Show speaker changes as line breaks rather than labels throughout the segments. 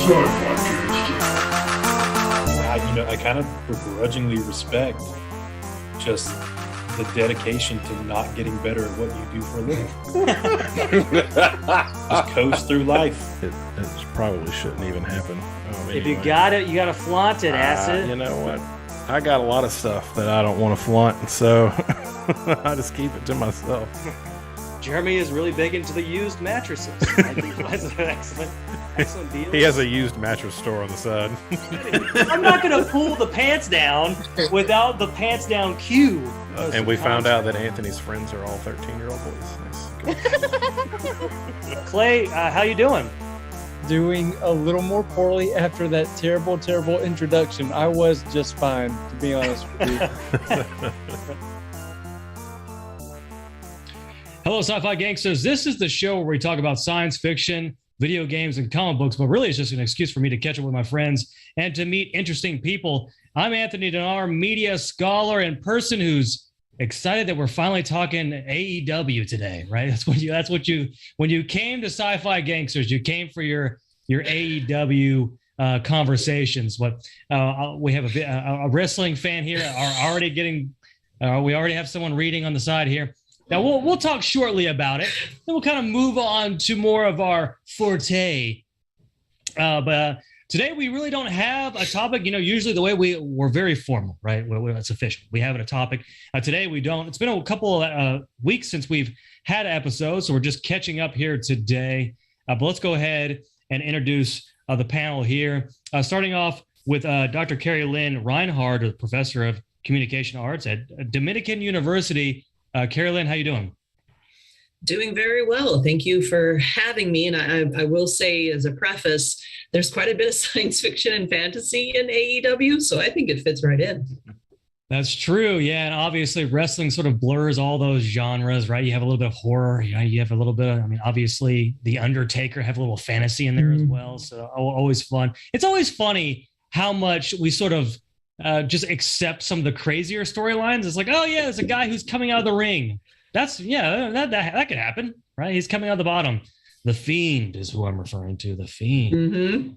SciFi Gangstas.
I kind of begrudgingly respect just the dedication to not getting better at what you do for a living. Just coast through life.
It probably shouldn't even happen.
If you got it, you got to flaunt it, Acid.
You know what? I got a lot of stuff that I don't want to flaunt, and so I just keep it to myself.
Jeremy is really big into the used mattresses. I think that's an excellent deal.
He has a used mattress store on the side.
I'm not going to pull the pants down without the pants down cue.
And we found out that Anthony's friends are all 13-year-old boys. Nice.
Clay, how you doing?
Doing a little more poorly after that terrible introduction. I was just fine, to be honest with you.
Hello, Sci-Fi Gangstas. This is the show where we talk about science fiction, video games, and comic books, but really it's just an excuse for me to catch up with my friends and to meet interesting people. I'm Anthony Denar, media scholar and person who's excited that we're finally talking AEW today, right? When you came to Sci-Fi Gangstas, you came for your AEW conversations. But we have a wrestling fan here. We already have someone reading on the side here. Now we'll talk shortly about it. Then we'll kind of move on to more of our forte. But today we really don't have a topic. Usually the way we're very formal, right? It's official. We have a topic. Today we don't. It's been a couple of weeks since we've had episodes, so we're just catching up here today. But let's go ahead and introduce the panel here. Starting off with Dr. CarrieLynn Reinhard, a professor of communication arts at Dominican University. CarrieLynn, how you doing?
Doing very well. Thank you for having me. And I will say as a preface, there's quite a bit of science fiction and fantasy in AEW, so I think it fits right in.
That's true. Yeah. And obviously wrestling sort of blurs all those genres, right? You have a little bit of horror. You have a little bit of, obviously The Undertaker have a little little fantasy in there as well. So always fun. It's always funny how much we sort of just accept some of the crazier storylines. It's like, oh yeah, there's a guy who's coming out of the ring. That could happen, right? He's coming out the bottom. The Fiend is who I'm referring to. The Fiend.
Mm-hmm.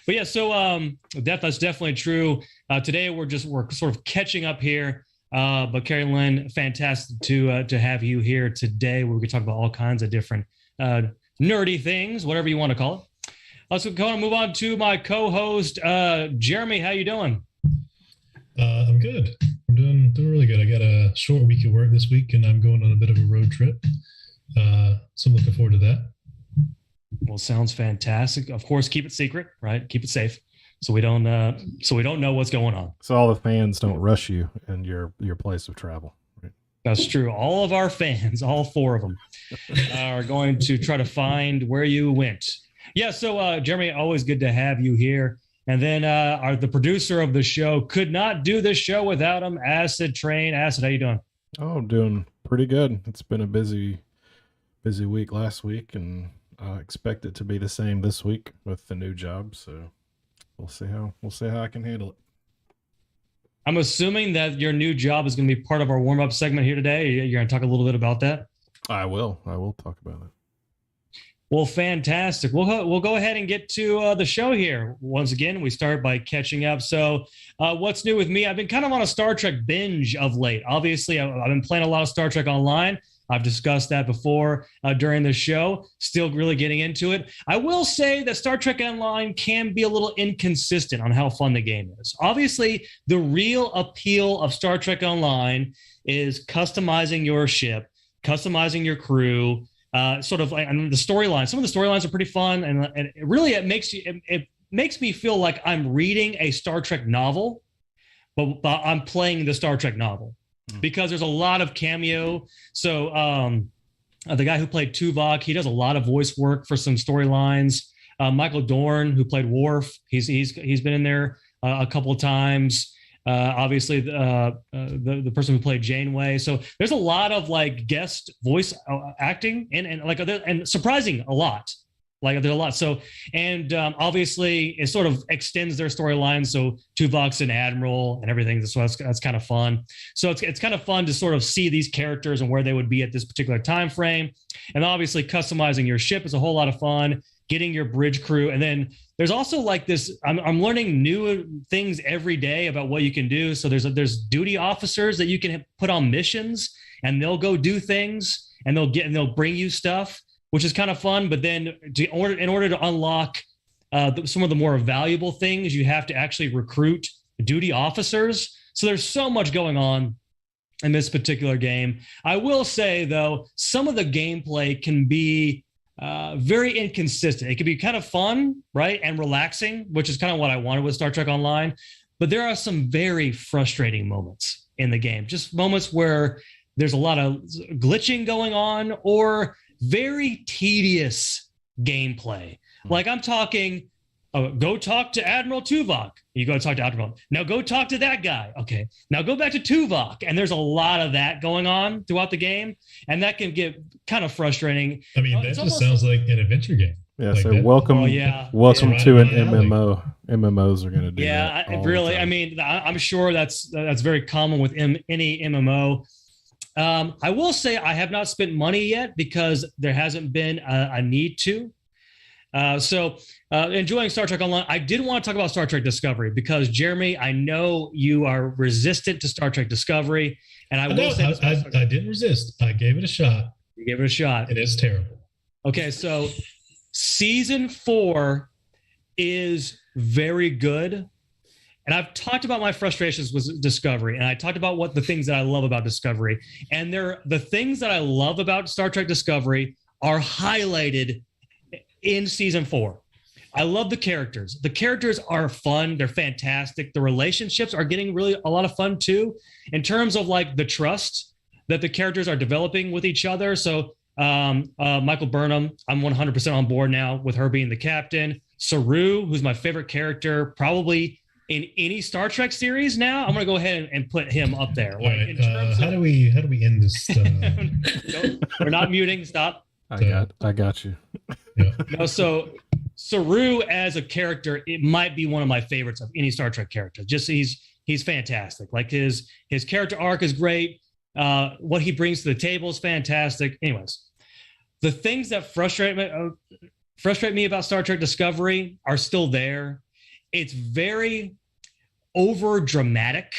But yeah, so that's definitely true. Today we're sort of catching up here. But CarrieLynn, fantastic to have you here today. Where we can talk about all kinds of different nerdy things, whatever you want to call it. Let's go and move on to my co-host, Jeremy. How you doing?
I'm good. I'm doing really good. I got a short week of work this week, and I'm going on a bit of a road trip. So I'm looking forward to that.
Well, sounds fantastic. Of course, keep it secret, right? Keep it safe, so we don't know what's going on.
So all the fans don't rush you in your place of travel. Right?
That's true. All of our fans, all 4 of them, are going to try to find where you went. Yeah, so Jeremy, always good to have you here. And then the producer of the show, could not do this show without him, AcidTrain. Acid, how you doing?
Oh, I'm doing pretty good. It's been a busy week last week, and I expect it to be the same this week with the new job. So we'll see how I can handle it.
I'm assuming that your new job is going to be part of our warm-up segment here today. You're going to talk a little bit about that?
I will talk about it.
Well, fantastic. We'll go ahead and get to the show here. Once again, we start by catching up. So what's new with me? I've been kind of on a Star Trek binge of late. Obviously, I've been playing a lot of Star Trek Online. I've discussed that before during the show. Still really getting into it. I will say that Star Trek Online can be a little inconsistent on how fun the game is. Obviously, the real appeal of Star Trek Online is customizing your ship, customizing your crew, sort of like the storyline. Some of the storylines are pretty fun, and it makes me feel like I'm reading a Star Trek novel, but I'm playing the Star Trek novel because there's a lot of cameo. So the guy who played Tuvok, he does a lot of voice work for some storylines. Michael Dorn, who played Worf, he's been in there a couple of times. Obviously the person who played Janeway. So there's a lot of like guest voice acting and surprising a lot. Like there's a lot. So, and obviously it sort of extends their storyline. So Tuvok's an admiral and everything. So that's kind of fun. So it's kind of fun to sort of see these characters and where they would be at this particular time frame. And obviously customizing your ship is a whole lot of fun. getting your bridge crew. And then there's also like this, I'm learning new things every day about what you can do. So there's duty officers that you can put on missions, and they'll go do things, and they'll bring you stuff, which is kind of fun. But then in order to unlock some of the more valuable things, you have to actually recruit duty officers. So there's so much going on in this particular game. I will say, though, some of the gameplay can be very inconsistent. It can be kind of fun, right, and relaxing, which is kind of what I wanted with Star Trek Online. But there are some very frustrating moments in the game, just moments where there's a lot of glitching going on or very tedious gameplay. Like I'm talking, go talk to Admiral Tuvok. You go talk to Admiral. Now go talk to that guy. Okay. Now go back to Tuvok. And there's a lot of that going on throughout the game. And that can get kind of frustrating.
I mean, that just sounds like an adventure game.
Yeah,
like
so
that.
welcome to an MMO. MMOs are going to do that.
Yeah, really. I mean, I'm sure that's very common with any MMO. I will say I have not spent money yet because there hasn't been a need to. So enjoying Star Trek Online. I did want to talk about Star Trek Discovery because, Jeremy, I know you are resistant to Star Trek Discovery. And I
didn't resist. I gave it a shot.
You gave it a shot.
It is terrible.
Okay, so season 4 is very good. And I've talked about my frustrations with Discovery, and I talked about what the things that I love about Discovery. And the things that I love about Star Trek Discovery are highlighted in season 4. I love the characters. The characters are fun. They're fantastic. The relationships are getting really a lot of fun too, in terms of like the trust that the characters are developing with each other. So Michael Burnham, I'm 100% on board now with her being the captain. Saru, who's my favorite character, probably in any Star Trek series now. I'm going to go ahead and put him up there.
All right. How do we end this?
We're not muting. Stop.
I got you.
Yeah.
No, so Saru as a character, it might be one of my favorites of any Star Trek character. Just he's fantastic. Like his character arc is great. What he brings to the table is fantastic. Anyways, the things that frustrate me about Star Trek Discovery are still there. It's very over dramatic.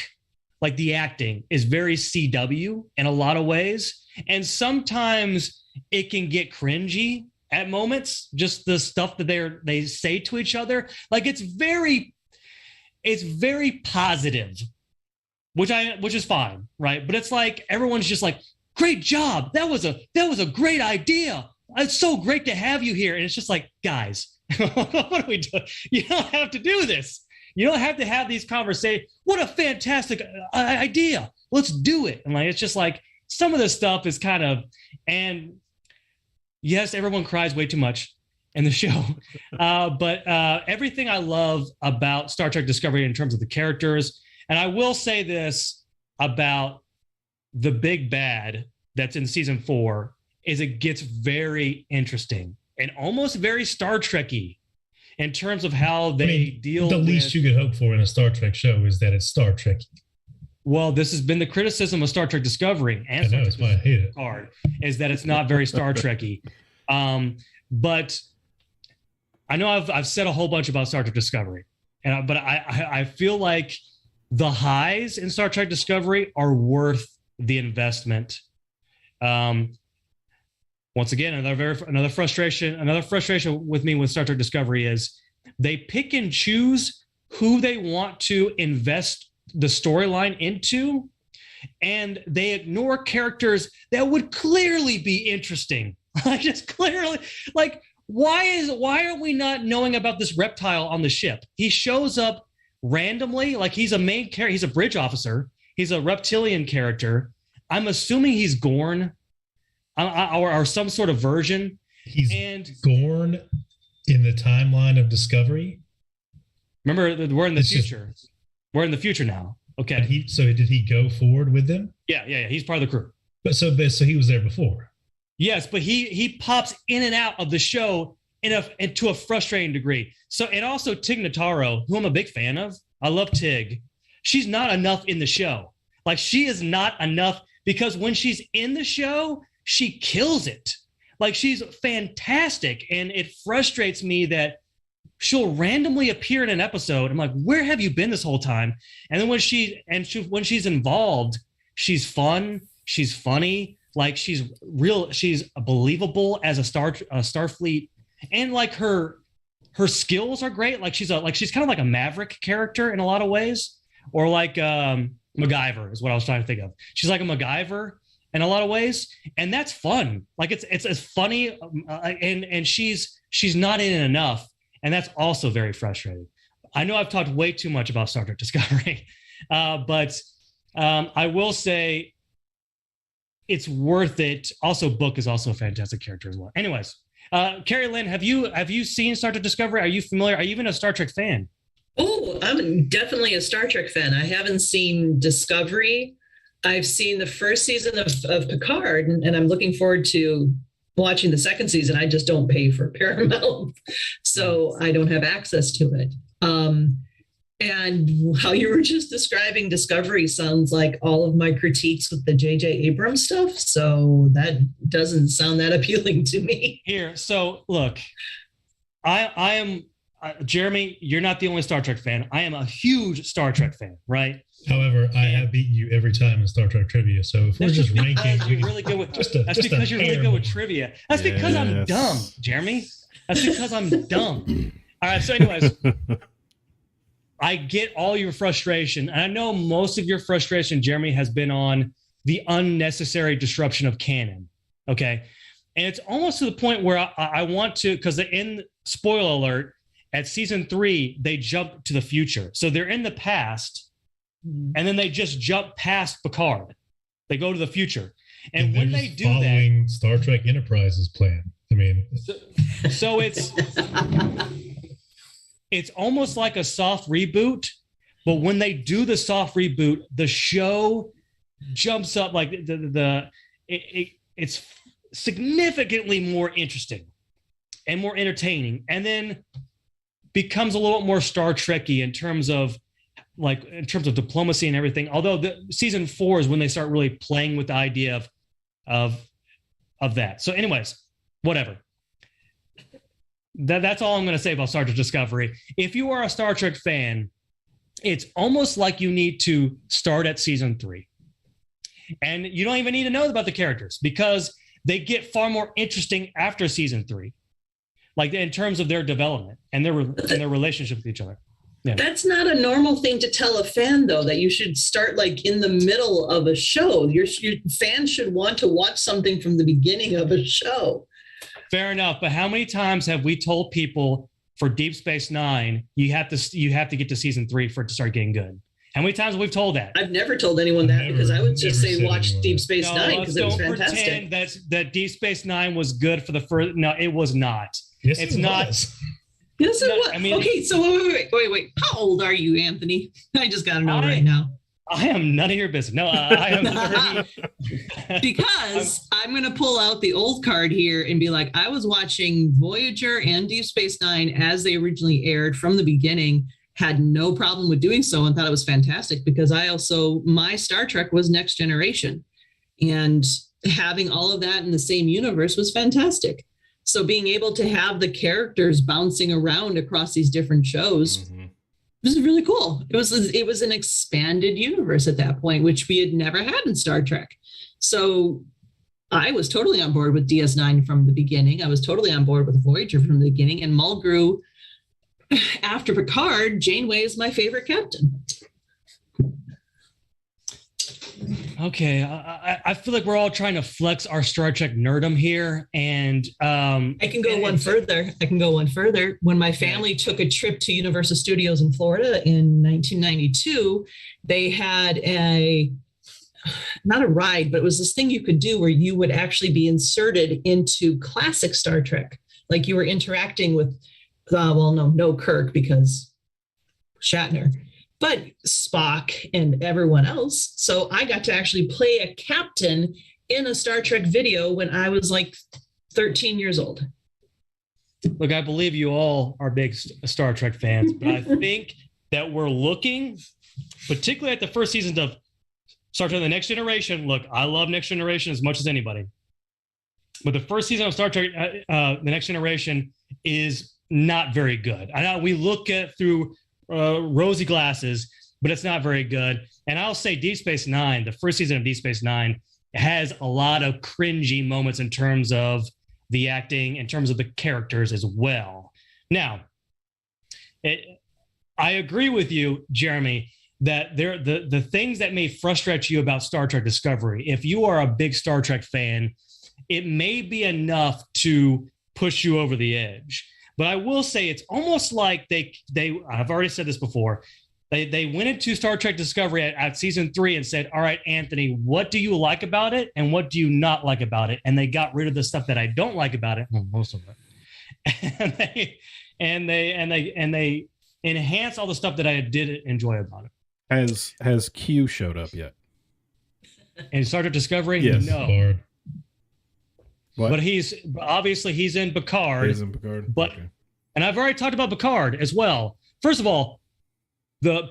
Like the acting is very CW in a lot of ways, and sometimes it can get cringy at moments, just the stuff that they say to each other. Like it's very positive, which is fine, right? But it's like everyone's just like, great job. That was a great idea. It's so great to have you here. And it's just like, guys, what are we doing? You don't have to do this. You don't have to have these conversations. What a fantastic idea. Let's do it. And like, it's just like some of this stuff is kind of, and yes, everyone cries way too much in the show. But everything I love about Star Trek Discovery in terms of the characters, and I will say this about the big bad that's in season 4, is it gets very interesting and almost very Star Trek-y in terms of how they deal with...
The least you could hope for in a Star Trek show is that it's Star Trek.
Well, this has been the criticism of Star Trek Discovery and
Star Trek
why
I hate it.
Card, is that it's not very Star Trek-y. But I know I've said a whole bunch about Star Trek Discovery, but I feel like the highs in Star Trek Discovery are worth the investment. Once again, another frustration with me with Star Trek Discovery is they pick and choose who they want to invest the storyline into, and they ignore characters that would clearly be interesting. Like just clearly, like why are we not knowing about this reptile on the ship? He shows up randomly, like he's a main character. He's a bridge officer. He's a reptilian character. I'm assuming he's Gorn, or some sort of version.
He's Gorn in the timeline of Discovery.
Remember, we're in the future. We're in the future now. Okay.
So did he go forward with them?
Yeah. He's part of the crew.
But so he was there before.
Yes, but he pops in and out of the show to a frustrating degree. So, and also Tig Notaro, who I'm a big fan of. I love Tig. She's not enough in the show. Like she is not enough, because when she's in the show, she kills it. Like, she's fantastic, and it frustrates me that she'll randomly appear in an episode. I'm like, where have you been this whole time? And then when she's involved, she's fun, she's funny, like she's believable as a Starfleet, and like her skills are great. Like she's kind of like a Maverick character in a lot of ways, or like MacGyver is what I was trying to think of. She's like a MacGyver in a lot of ways, and that's fun. Like it's funny, and she's not in it enough, and that's also very frustrating. I know I've talked way too much about Star Trek Discovery, but I will say it's worth it. Also, Book is also a fantastic character as well. Anyways, CarrieLynn, have you seen Star Trek Discovery? Are you familiar? Are you even a Star Trek fan?
Oh, I'm definitely a Star Trek fan. I haven't seen Discovery. I've seen the first season of Picard, and I'm looking forward to watching the second season. I just don't pay for Paramount, so I don't have access to it. And how you were just describing Discovery sounds like all of my critiques with the J.J. Abrams stuff. So that doesn't sound that appealing to me.
Here, so look, I am Jeremy. You're not the only Star Trek fan. I am a huge Star Trek fan, right?
However, I have beaten you every time in Star Trek trivia. So if we're just ranking,
you're really good with that's because you're really good with trivia. That's because I'm dumb, Jeremy. That's because I'm dumb. All right. So, anyways. I get all your frustration. And I know most of your frustration, Jeremy, has been on the unnecessary disruption of canon. Okay. And it's almost to the point where I want to, because in spoiler alert, at season 3, they jump to the future. So they're in the past, and then they just jump past Picard. They go to the future. And when they do
following Star Trek Enterprise's plan. I mean,
so it's almost like a soft reboot, but when they do the soft reboot, the show jumps up like it's significantly more interesting and more entertaining, and then becomes a little bit more Star Trek-y in terms of diplomacy and everything. Although the season 4 is when they start really playing with the idea of that. So, anyways, whatever. That's all I'm going to say about Star Trek Discovery. If you are a Star Trek fan, it's almost like you need to start at season 3. And you don't even need to know about the characters because they get far more interesting after season 3, like in terms of their development and their relationship with each other. Yeah.
That's not a normal thing to tell a fan, though, that you should start like in the middle of a show. Your fans should want to watch something from the beginning of a show.
Fair enough, but how many times have we told people for Deep Space Nine you have to get to season 3 for it to start getting good? How many times have we told that?
I've never told anyone that because I would just say watch Deep Space Nine because it was fantastic.
Pretend that Deep Space Nine was good for the first. No, it was not.
Yes,
it's not.
Yes, it was. I mean, okay, so wait. How old are you, Anthony? I just got to know right now.
I am none of your business. No, I am 30.
Because I'm going to pull out the old card here and be like, I was watching Voyager and Deep Space Nine as they originally aired from the beginning, had no problem with doing so and thought it was fantastic because my Star Trek was Next Generation. And having all of that in the same universe was fantastic. So being able to have the characters bouncing around across these different shows, this is really cool. It was an expanded universe at that point, which we had never had in Star Trek. So I was totally on board with DS9 from the beginning. I was totally on board with Voyager from the beginning. And Mulgrew, after Picard, Janeway is my favorite captain.
Okay, I feel like we're all trying to flex our Star Trek nerdom here, and
I can go one further. When my family took a trip to Universal Studios in Florida in 1992, they had not a ride, but it was this thing you could do where you would actually be inserted into classic Star Trek, like you were interacting with, no Kirk because Shatner, but Spock and everyone else. So I got to actually play a captain in a Star Trek video when I was like 13 years old.
Look, I believe you all are big Star Trek fans, but I think that we're looking, particularly at the first seasons of Star Trek The Next Generation. Look, I love Next Generation as much as anybody. but the first season of Star Trek, The Next Generation, is not very good. I know we look at through rosy glasses, but it's not very good. And I'll say Deep Space Nine, the first season of Deep Space Nine, has a lot of cringy moments in terms of the acting, in terms of the characters as well. Now, I agree with you, Jeremy, that the things that may frustrate you about Star Trek Discovery, if you are a big Star Trek fan, it may be enough to push you over the edge. But I will say it's almost like they I've already said this before, they went into Star Trek Discovery at season 3 and said, all right, Anthony, what do you like about it and what do you not like about it? And they got rid of the stuff that I don't like about it, well, most of it. and they enhance all the stuff that I did enjoy about it.
Has Q showed up yet?
In Star Trek Discovery?
Yes.
No.
What?
But he's in Picard.
He's in Picard.
But
Okay.
and I've already talked about Picard as well. First of all, the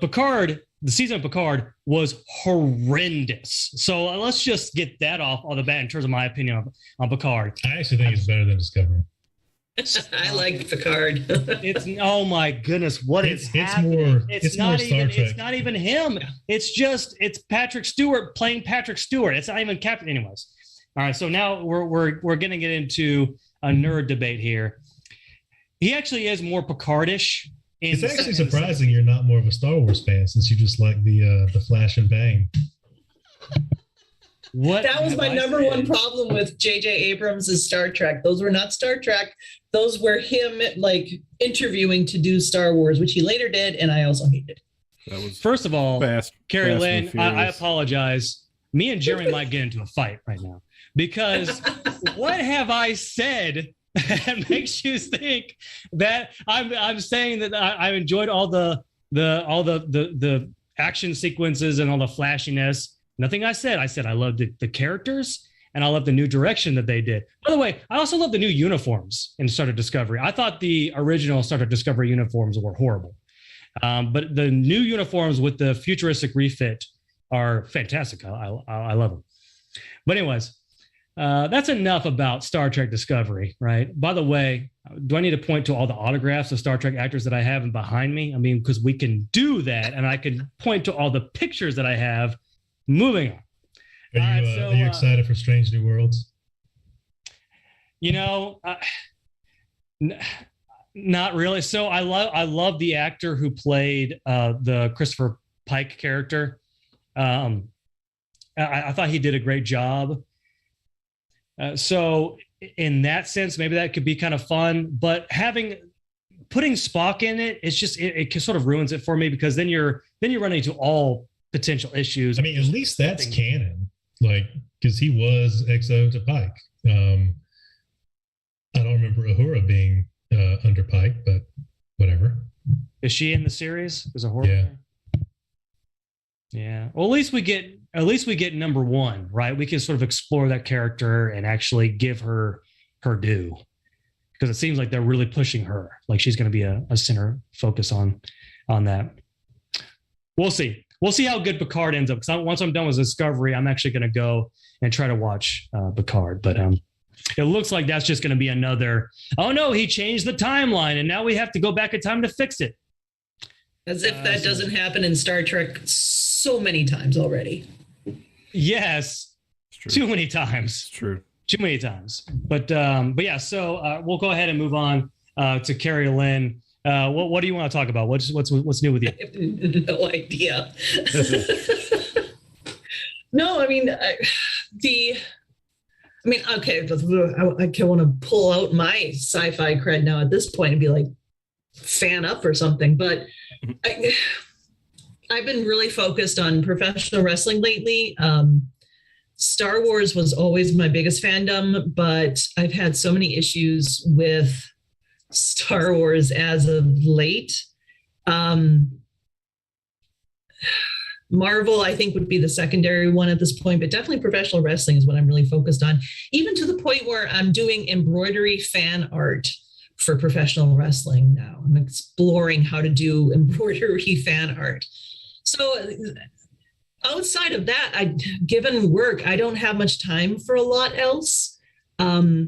season of Picard was horrendous. So let's just get that off the bat in terms of my opinion on Picard.
I actually think it's better than Discovery.
I like Picard.
It's oh my goodness, what is
It's
happening?
more-
It's
it's
not
more Star
even.
Trek.
It's not even him. It's Patrick Stewart playing Patrick Stewart. It's not even Captain. Anyways, all right. So now we're going to get into a nerd debate here. He actually is more Picardish.
It's actually surprising you're not more of a Star Wars fan since you just like the flash and bang.
What
That was
have
my
I
number
said?
one problem with J.J. Abrams' Star Trek. Those were not Star Trek. Those were him like interviewing to do Star Wars, which he later did, and I also hated.
That was
First of all, Carrie
Fast
Lynn,
and
I
Furious.
apologize. Me and Jeremy might get into a fight right now because what have I said that makes you think that I'm saying that I enjoyed all the action sequences and all the flashiness? Nothing I said. I said I loved the characters and I love the new direction that they did. By the way, I also love the new uniforms in Star Trek Discovery. I thought the original Star Trek Discovery uniforms were horrible. But the new uniforms with the futuristic refit are fantastic. I love them. But anyways, that's enough about Star Trek Discovery, right? By the way, do I need to point to all the autographs of Star Trek actors that I have behind me? I mean, because we can do that, and I can point to all the pictures that I have. Moving on.
Are you excited for Strange New Worlds?
You know, not really. So I love the actor who played the Christopher Pike character. I thought he did a great job. So in that sense, maybe that could be kind of fun. But putting Spock in it, it's just it sort of ruins it for me because then you're running into all potential issues.
I mean, at least that's canon, like because he was XO to Pike. I don't remember Uhura being under Pike, but whatever.
Is she in the series? Is Uhura?
Yeah.
Yeah. Well, at least we get number one, right? We can sort of explore that character and actually give her her due, because it seems like they're really pushing her. Like she's going to be a center focus on that. We'll see. We'll see how good Picard ends up. Because once I'm done with Discovery, I'm actually going to go and try to watch Picard. But it looks like that's just going to be another. Oh no, he changed the timeline, and now we have to go back in time to fix it.
As if that doesn't happen in Star Trek so many times already.
Yes, too many times.
It's true.
Too many times. But yeah. So we'll go ahead and move on to Carrie Lynn. What do you want to talk about? What's new with you?
I have no idea. No, I mean, okay, I want to pull out my sci-fi cred now at this point and be like, fan up or something. But I've been really focused on professional wrestling lately. Star Wars was always my biggest fandom, but I've had so many issues with Star Wars as of late. Marvel, I think, would be the secondary one at this point, but definitely professional wrestling is what I'm really focused on, even to the point where I'm doing embroidery fan art for professional wrestling now. I'm exploring how to do embroidery fan art. So outside of that, given work, I don't have much time for a lot else. I'll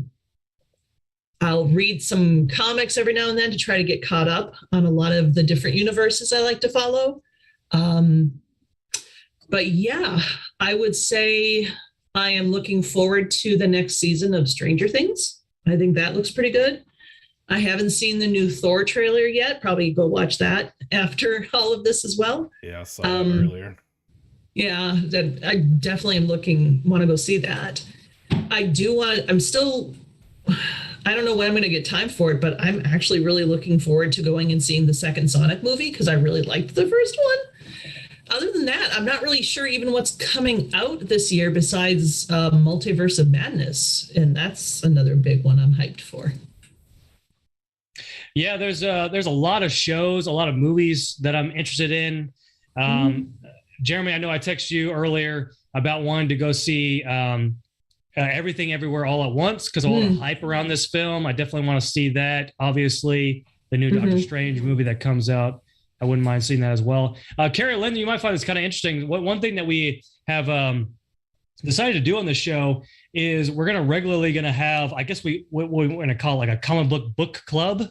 read some comics every now and then to try to get caught up on a lot of the different universes I like to follow. But yeah, I would say I am looking forward to the next season of Stranger Things. I think that looks pretty good. I haven't seen the new Thor trailer yet. Probably go watch that after all of this as well.
Yeah, I saw that earlier.
Yeah, I definitely am want to go see that. I don't know when I'm going to get time for it, but I'm actually really looking forward to going and seeing the second Sonic movie because I really liked the first one. Other than that, I'm not really sure even what's coming out this year besides Multiverse of Madness, and that's another big one I'm hyped for.
Yeah, there's a lot of shows, a lot of movies that I'm interested in. Jeremy, I know I texted you earlier about wanting to go see Everything Everywhere All at Once because of all the hype around this film. I definitely want to see that. Obviously, the new Doctor Strange movie that comes out, I wouldn't mind seeing that as well. CarrieLynn, you might find this kind of interesting. One thing that we have decided to do on this show is we're regularly going to have, I guess we're going to call it like a comic book club,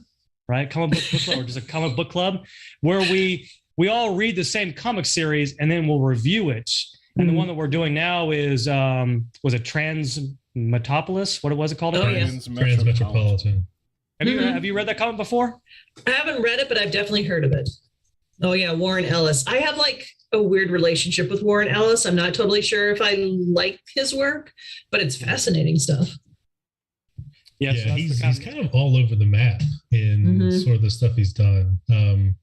right? Comic book club, or just a comic book club where we all read the same comic series and then we'll review it. And the one that we're doing now is was it Transmetopolis? What was it called?
Transmetropolitan.
Have you read that comic before?
I haven't read it, but I've definitely heard of it. Oh yeah, Warren Ellis. I have like a weird relationship with Warren Ellis. I'm not totally sure if I like his work, but it's fascinating stuff.
Yeah,
he's kind of all over the map in sort of the stuff he's done. I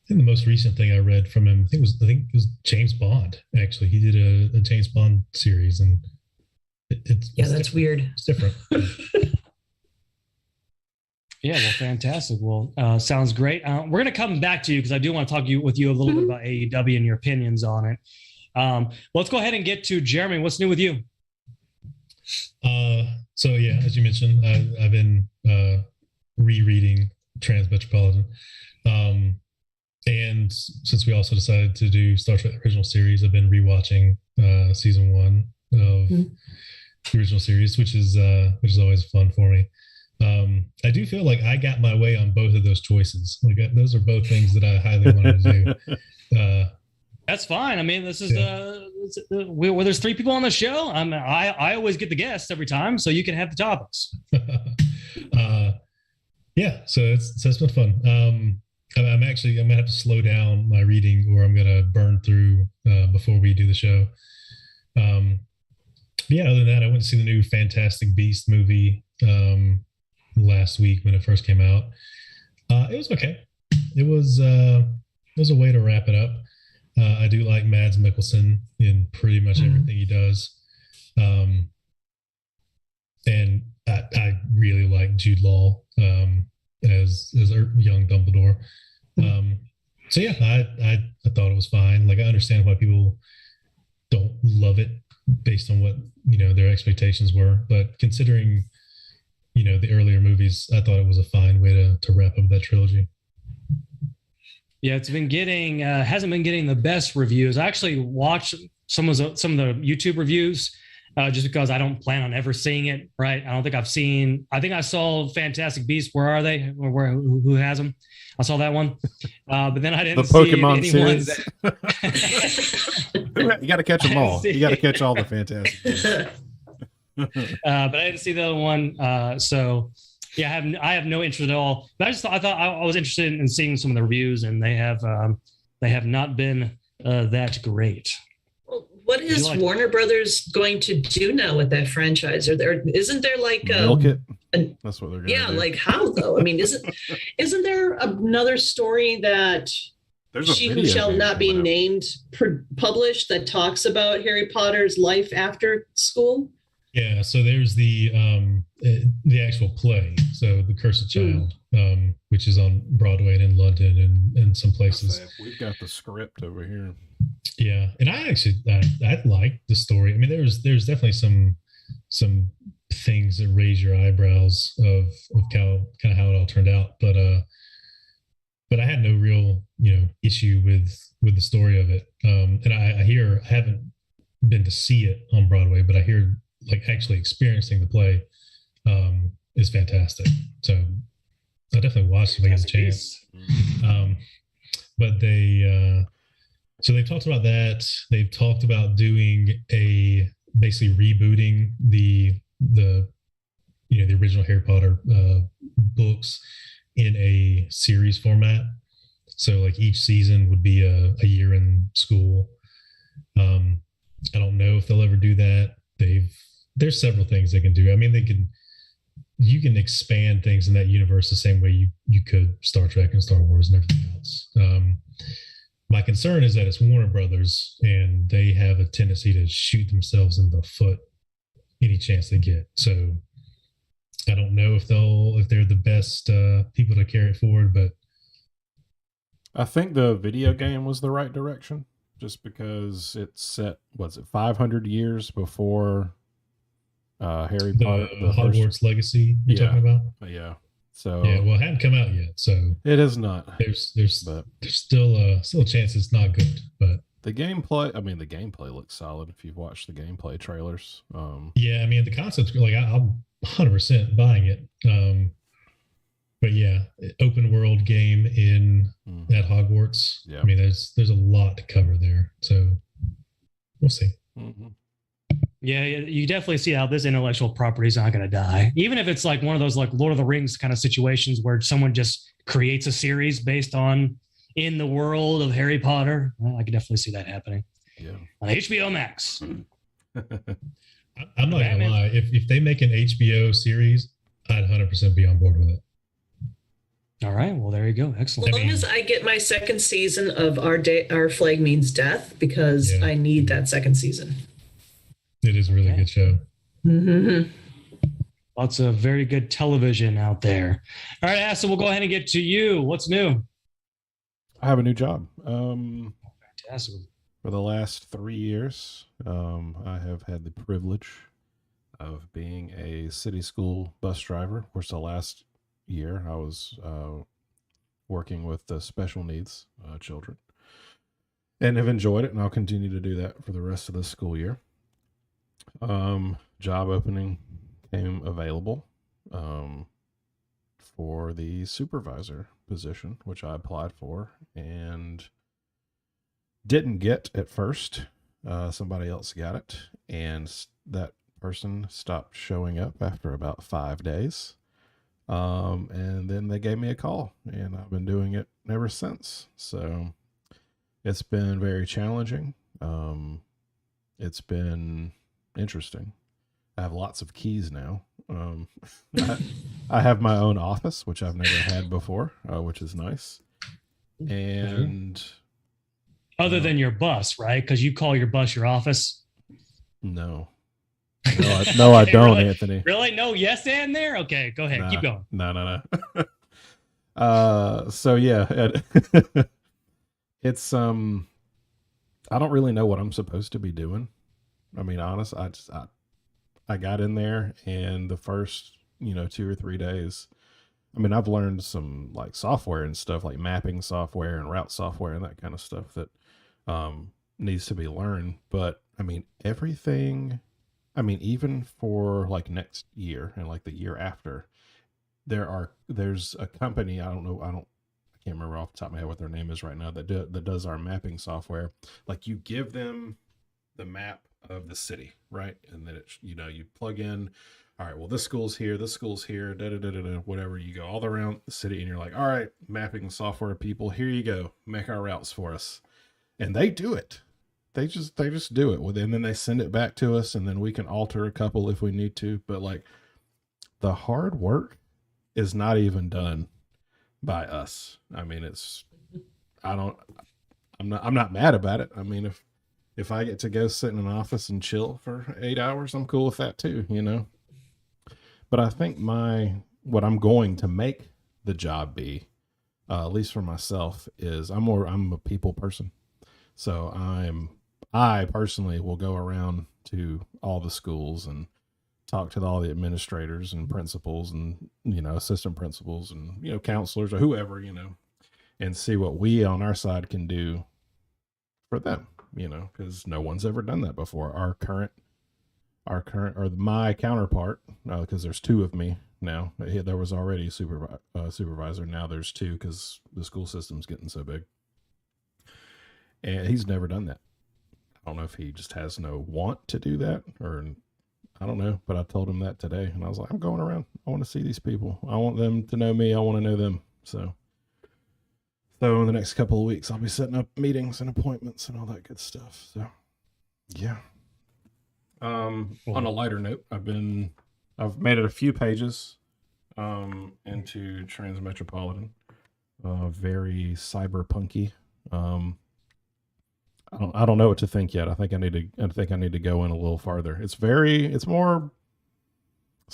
think the most recent thing I read from him, I think it was James Bond. Actually, he did a James Bond series, and it's
that's weird.
It's different.
Yeah, well, fantastic. Well, sounds great. We're going to come back to you because I do want to talk with you a little bit about AEW and your opinions on it. Let's go ahead and get to Jeremy. What's new with you?
So yeah, as you mentioned, I've been rereading Transmetropolitan. And since we also decided to do Star Trek Original Series, I've been rewatching season 1 of the original series, which is always fun for me. I do feel like I got my way on both of those choices. Like those are both things that I highly wanted to do.
That's fine. I mean, this is where there's 3 people on the show. I always get the guests every time, so you can have the topics.
Yeah, so it's been fun. I'm gonna have to slow down my reading, or I'm gonna burn through before we do the show. Yeah, other than that, I went to see the new Fantastic Beast movie last week when it first came out. It was okay. It was a way to wrap it up. I do like Mads Mikkelsen in pretty much everything he does, and I really like Jude Law as young Dumbledore. So yeah, I thought it was fine. Like I understand why people don't love it based on what their expectations were, but considering the earlier movies, I thought it was a fine way to wrap up that trilogy.
Yeah, it's been getting hasn't been getting the best reviews. I actually watched some of the YouTube reviews just because I don't plan on ever seeing it. Right? I don't think I've seen. I think I saw Fantastic Beasts. Where are they? Or who has them? I saw that one, but then I didn't
see Pokemon series. You got to catch them all. You got to catch all the Fantastic Beasts.
But I didn't see the other one. So yeah, I have no interest at all. But I thought I was interested in seeing some of the reviews, and they have not been that great.
Well, what is Warner Brothers going to do now with that franchise? Isn't there like
milk it? That's what they're going to do.
Like how though? I mean, isn't there another story that She Who Shall Not Be Named published that talks about Harry Potter's life after school?
Yeah, so there's the actual play, so The Cursed Child, which is on Broadway and in London and some places.
We've got the script over here.
Yeah, and I like the story. I mean, there's definitely some things that raise your eyebrows of kind of how it all turned out, but I had no real issue with the story of it. And I haven't been to see it on Broadway, but I hear like actually experiencing the play is fantastic. So I definitely watched if I get a chance. But so they've talked about that. They've talked about doing basically rebooting the original Harry Potter books in a series format. So like each season would be a year in school. I don't know if they'll ever do that. There's several things they can do. I mean, you can expand things in that universe the same way you could Star Trek and Star Wars and everything else. My concern is that it's Warner Brothers, and they have a tendency to shoot themselves in the foot any chance they get. So I don't know if they're the best people to carry it forward, but
I think the video game was the right direction, just because it's set, 500 years before Harry Potter, the
Hogwarts Legacy you're talking about?
Yeah. So
yeah, well, it hadn't come out yet, so
it is not.
There's still a chance it's not good, but
the gameplay looks solid if you've watched the gameplay trailers.
Yeah, I mean the concept's like I'm 100% buying it. But yeah, open world game at Hogwarts. Yeah. I mean, there's a lot to cover there, so we'll see.
Mm-hmm.
Yeah, you definitely see how this intellectual property is not going to die. Even if it's like one of those like Lord of the Rings kind of situations where someone just creates a series based on in the world of Harry Potter, well, I can definitely see that happening.
Yeah,
on HBO Max.
I'm not gonna lie. If they make an HBO series, I'd 100% be on board with it.
All right. Well, there you go. Excellent.
As long as I get my second season of Our Flag Means Death, because I need that second season.
It is a really good show.
Mm-hmm.
Lots of very good television out there. All right, Asa, we'll go ahead and get to you. What's new?
I have a new job.
Fantastic.
For the last 3 years, I have had the privilege of being a city school bus driver. Of course, the last year I was working with the special needs children, and have enjoyed it, and I'll continue to do that for the rest of the school year. Job opening came available for the supervisor position, which I applied for and didn't get at first. Somebody else got it, and that person stopped showing up after about 5 days. And then they gave me a call, and I've been doing it ever since. So it's been very challenging. It's been interesting. I have lots of keys now. I have my own office, which I've never had before, which is nice. And
other than your bus, right? Because you call your bus your office.
No, I don't,
really?
Anthony.
Really? No, yes, and there. Okay, go ahead. Keep going.
No. So yeah, it's I don't really know what I'm supposed to be doing. I mean, honest, I got in there, and the first 2 or 3 days, I mean, I've learned some like software and stuff, like mapping software and route software and that kind of stuff that needs to be learned. But I mean, everything. I mean, even for like next year and like the year after, there's a company, I can't remember off the top of my head what their name is right now, that does our mapping software. Like, you give them the map of the city, right? And then you plug in, all right, well, this school's here, whatever. You go all around the city, and you're like, all right, mapping software people, here you go, make our routes for us. And they do it. They just do it, and then they send it back to us, and then we can alter a couple if we need to. But like, the hard work is not even done by us. I mean, I'm not mad about it. I mean, if I get to go sit in an office and chill for 8 hours, I'm cool with that too, But I think what I'm going to make the job be, at least for myself, is I'm a people person. So I personally will go around to all the schools and talk to all the administrators and principals and, assistant principals and, counselors or whoever, and see what we on our side can do for them, because no one's ever done that before. Our current my counterpart, because there's two of me now. There was already a supervisor. Now there's two because the school system's getting so big. And he's never done that. I don't know if he just has no want to do that, or I don't know, but I told him that today, and I was like, I'm going around. I want to see these people. I want them to know me. I want to know them. So in the next couple of weeks, I'll be setting up meetings and appointments and all that good stuff. So, yeah. On a lighter note, I've made it a few pages into Transmetropolitan. Very cyberpunky. I don't know what to think yet. I think I need to go in a little farther. It's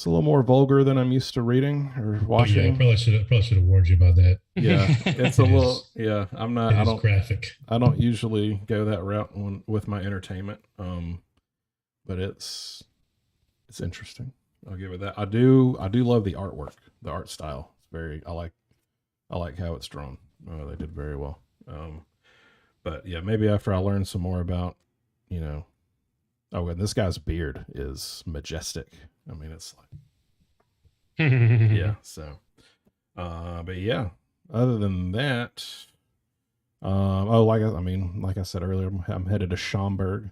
a little more vulgar than I'm used to reading or watching.
Yeah, probably should have warned you about that.
Yeah, it's a little. Yeah, I'm not.
I don't graphic.
I don't usually go that route with my entertainment. But it's interesting. I'll give it that. I do love the artwork, the art style. It's very. I like how it's drawn. They did very well. But yeah, maybe after I learn some more about, and this guy's beard is majestic. I mean, it's like, yeah. So, but yeah, other than that, like I said earlier, I'm headed to Schaumburg,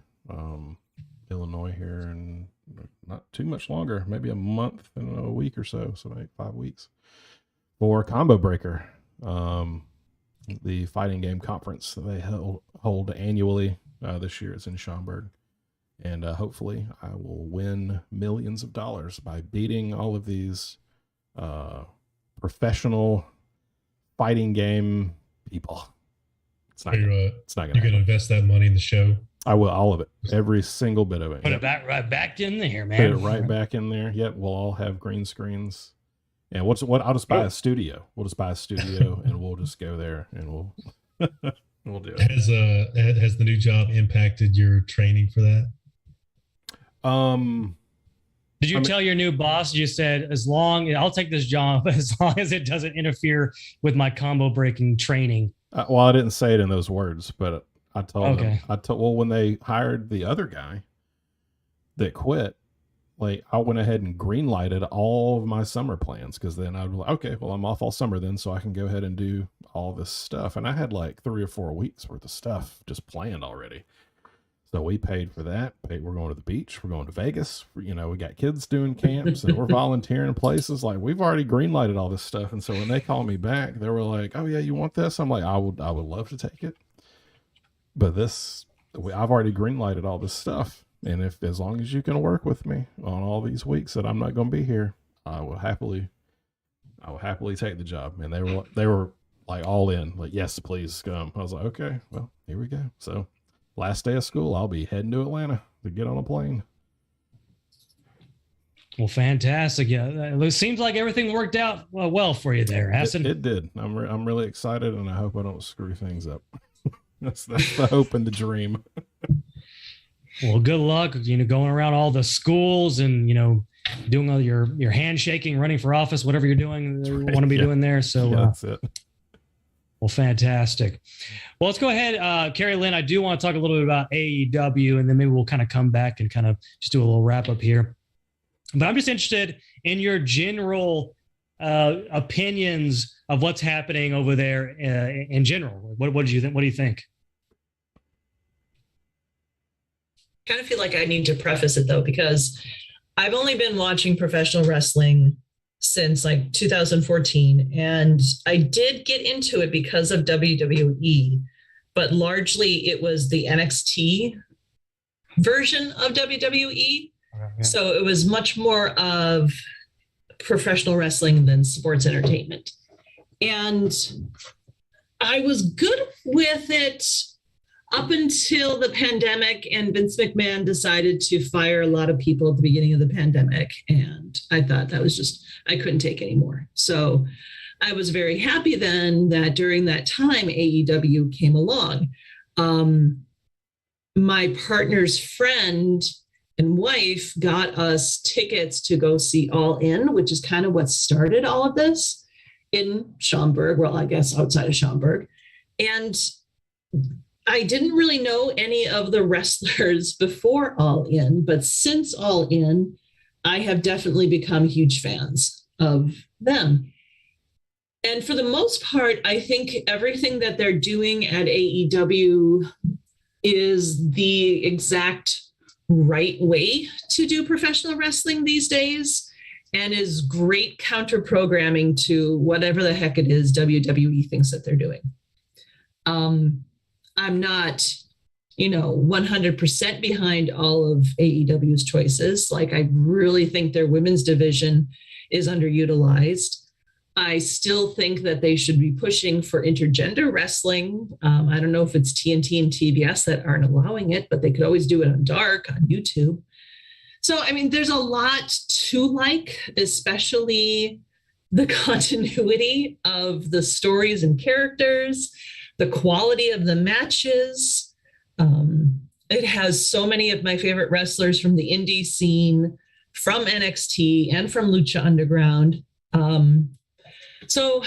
Illinois here in not too much longer, maybe a month and a week or so. So maybe 5 weeks for Combo Breaker. The fighting game conference that they hold annually this year. It's in Schaumburg. And hopefully I will win millions of dollars by beating all of these professional fighting game people. It's not going to
You're going to invest that money in the show?
I will, all of it. Every single bit of it.
Put it right back in there, man.
Put it right back in there. Yep, we'll all have green screens. And I'll just buy a studio. We'll just buy a studio and we'll just go there and we'll do it.
Has the new job impacted your training for that?
Did you tell your new boss, you said, I'll take this job as long as it doesn't interfere with my combo breaking training?
Well, I didn't say it in those words, but I told them. When they hired the other guy that quit, like I went ahead and green lighted all of my summer plans, because then I'd be like, okay, well, I'm off all summer then, so I can go ahead and do all this stuff. And I had like 3 or 4 weeks worth of stuff just planned already. So we paid for that. We're going to the beach. We're going to Vegas. We got kids doing camps and we're volunteering places. Like we've already green lighted all this stuff. And so when they called me back, they were like, oh yeah, you want this? I'm like, I would love to take it. But I've already green lighted all this stuff. And as long as you can work with me on all these weeks that I'm not going to be here, I will happily take the job. And they were like all in, like, yes, please come. I was like, okay, well, here we go. So last day of school, I'll be heading to Atlanta to get on a plane.
Well, fantastic. Yeah, it seems like everything worked out well for you there, Acid.
It did. I'm really excited, and I hope I don't screw things up. That's the hope and the dream.
Well, good luck, going around all the schools and, doing all your handshaking, running for office, whatever you're doing, want to be doing there. So
that's it.
Well, fantastic. Well, let's go ahead. CarrieLynn, I do want to talk a little bit about AEW, and then maybe we'll kind of come back and kind of just do a little wrap up here. But I'm just interested in your general opinions of what's happening over there in general. What do you think? What do you think?
I kind of feel like I need to preface it though, because I've only been watching professional wrestling since like 2014. And I did get into it because of WWE, but largely it was the NXT version of WWE. Okay. So it was much more of professional wrestling than sports entertainment. And I was good with it up until the pandemic, and Vince McMahon decided to fire a lot of people at the beginning of the pandemic. And I thought that was just, I couldn't take anymore. So I was very happy then that during that time, AEW came along. My partner's friend and wife got us tickets to go see All In, which is kind of what started all of this in Schaumburg. Well, I guess outside of Schaumburg. And I didn't really know any of the wrestlers before All In, but since All In, I have definitely become huge fans of them. And for the most part, I think everything that they're doing at AEW is the exact right way to do professional wrestling these days, and is great counter programming to whatever the heck it is WWE thinks that they're doing. I'm not, 100% behind all of AEW's choices. Like, I really think their women's division is underutilized. I still think that they should be pushing for intergender wrestling. I don't know if it's TNT and TBS that aren't allowing it, but they could always do it on Dark on YouTube. So, I mean, there's a lot to like, especially the continuity of the stories and characters, the quality of the matches. It has so many of my favorite wrestlers from the indie scene, from NXT, and from Lucha Underground. So,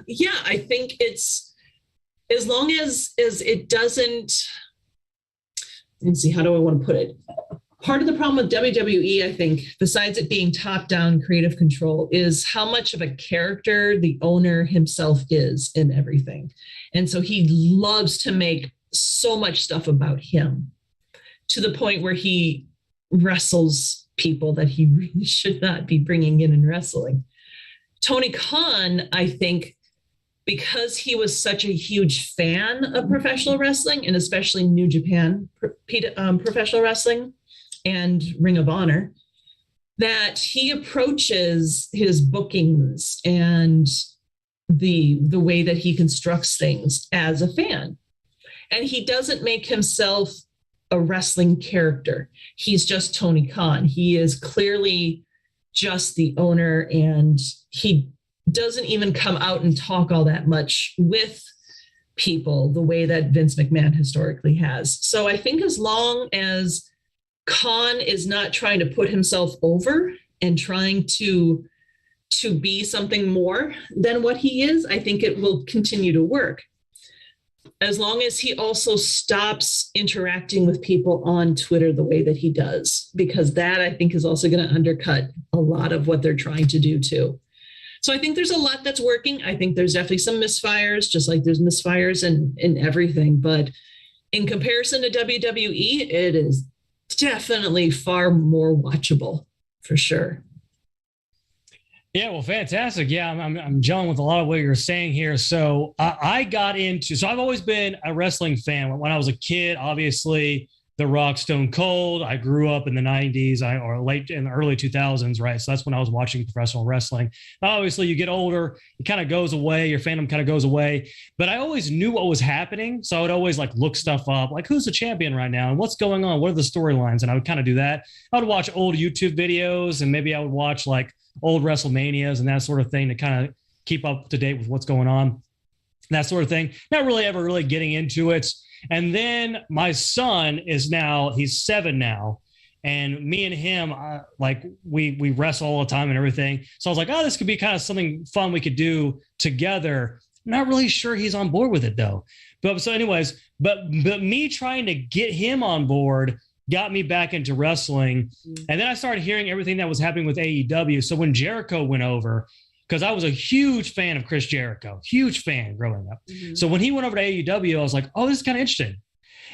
yeah, I think it's, as long as it doesn't, let's see, how do I want to put it? Part of the problem with WWE, I think, besides it being top-down creative control, is how much of a character the owner himself is in everything. And so he loves to make so much stuff about him, to the point where he wrestles people that he really should not be bringing in and wrestling. Tony Khan, I think, because he was such a huge fan of professional wrestling, and especially New Japan professional wrestling and Ring of Honor, that he approaches his bookings and the way that he constructs things as a fan. And he doesn't make himself a wrestling character. He's just Tony Khan. He is clearly just the owner, and he doesn't even come out and talk all that much with people the way that Vince McMahon historically has. So I think as long as Khan is not trying to put himself over and trying to be something more than what he is, I think it will continue to work. As long as he also stops interacting with people on Twitter the way that he does, because that, I think, is also going to undercut a lot of what they're trying to do too. So I think there's a lot that's working. I think there's definitely some misfires, just like there's misfires in everything. But in comparison to WWE, it is definitely far more watchable, for sure.
Yeah, well, fantastic. Yeah, I'm gelling with a lot of what you're saying here. So I got into, so I've always been a wrestling fan. When I was a kid, obviously, The Rock, Stone Cold. I grew up in the 90s or late in the early 2000s, right? So that's when I was watching professional wrestling. Obviously, you get older, it kind of goes away. Your fandom kind of goes away. But I always knew what was happening. So I would always like look stuff up, like who's the champion right now and what's going on? What are the storylines? And I would kind of do that. I would watch old YouTube videos, and maybe I would watch like old WrestleManias and that sort of thing to kind of keep up to date with what's going on, that sort of thing. Not really ever really getting into it. And then my son is now, he's 7 now. And me and him, like we wrestle all the time and everything. So I was like, oh, this could be kind of something fun we could do together. Not really sure he's on board with it though. But so anyways, but me trying to get him on board got me back into wrestling. And then I started hearing everything that was happening with AEW. So when Jericho went over, because I was a huge fan of Chris Jericho, huge fan growing up. Mm-hmm. So when he went over to AEW, I was like, oh, this is kind of interesting.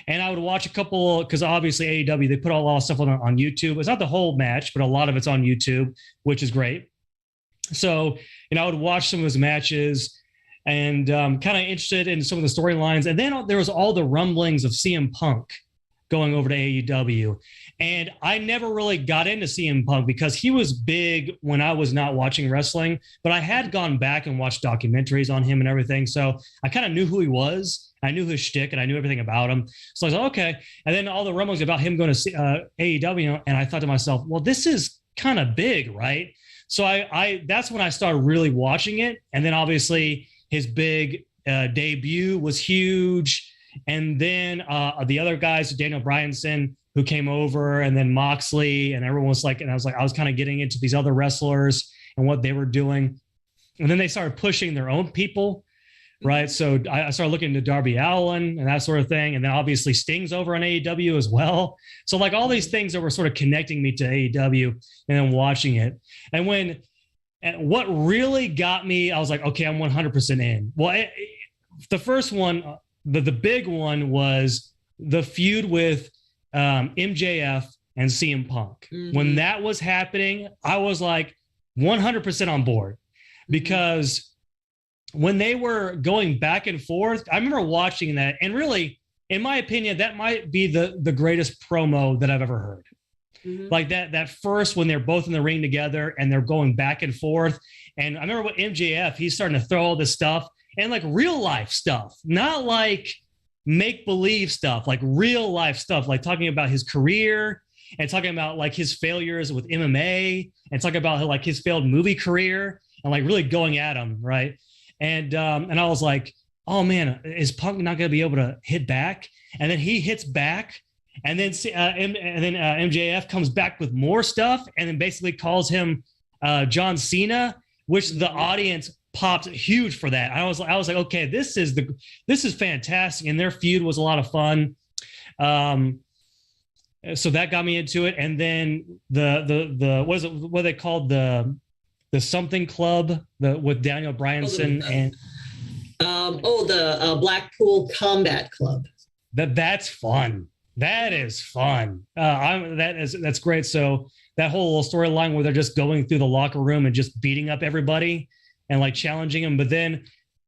And I would watch a couple, because obviously AEW, they put a lot of stuff on YouTube. It's not the whole match, but a lot of it's on YouTube, which is great. So, I would watch some of his matches and kind of interested in some of the storylines. And then there was all the rumblings of CM Punk going over to AEW. And I never really got into CM Punk because he was big when I was not watching wrestling, but I had gone back and watched documentaries on him and everything. So I kind of knew who he was. I knew his shtick and I knew everything about him. So I was like, okay. And then all the rumblings about him going to AEW. And I thought to myself, well, this is kind of big, right? So I that's when I started really watching it. And then obviously his big debut was huge. And then the other guys, Daniel Bryanson, who came over, and then Moxley, and everyone was like, and I was kind of getting into these other wrestlers and what they were doing. And then they started pushing their own people right? So I started looking into Darby Allin and that sort of thing. And then obviously Sting's over on AEW as well. So like all these things that were sort of connecting me to AEW and then watching it. And what really got me, I was like, okay, I'm 100% in. Well, the first one, the big one was the feud with MJF and CM Punk. When that was happening, I was like 100% on board, because when they were going back and forth, I remember watching that, and really, in my opinion, that might be the greatest promo that I've ever heard. Like that first, when they're both in the ring together and they're going back and forth. And I remember with MJF, he's starting to throw all this stuff, and like real life stuff, not like make-believe stuff, like real life stuff, like talking about his career and talking about like his failures with MMA and talking about like his failed movie career and like really going at him. Right. And I was like, oh man, is Punk not going to be able to hit back? And then he hits back, and then MJF comes back with more stuff, and then basically calls him John Cena, which the audience popped huge for that. I was like, okay, this is fantastic, and their feud was a lot of fun. So that got me into it, and then the what they called the something club with Daniel Bryanson
the Blackpool Combat Club.
That's fun. That is fun. That's great. So that whole storyline where they're just going through the locker room and just beating up everybody and like challenging them, but then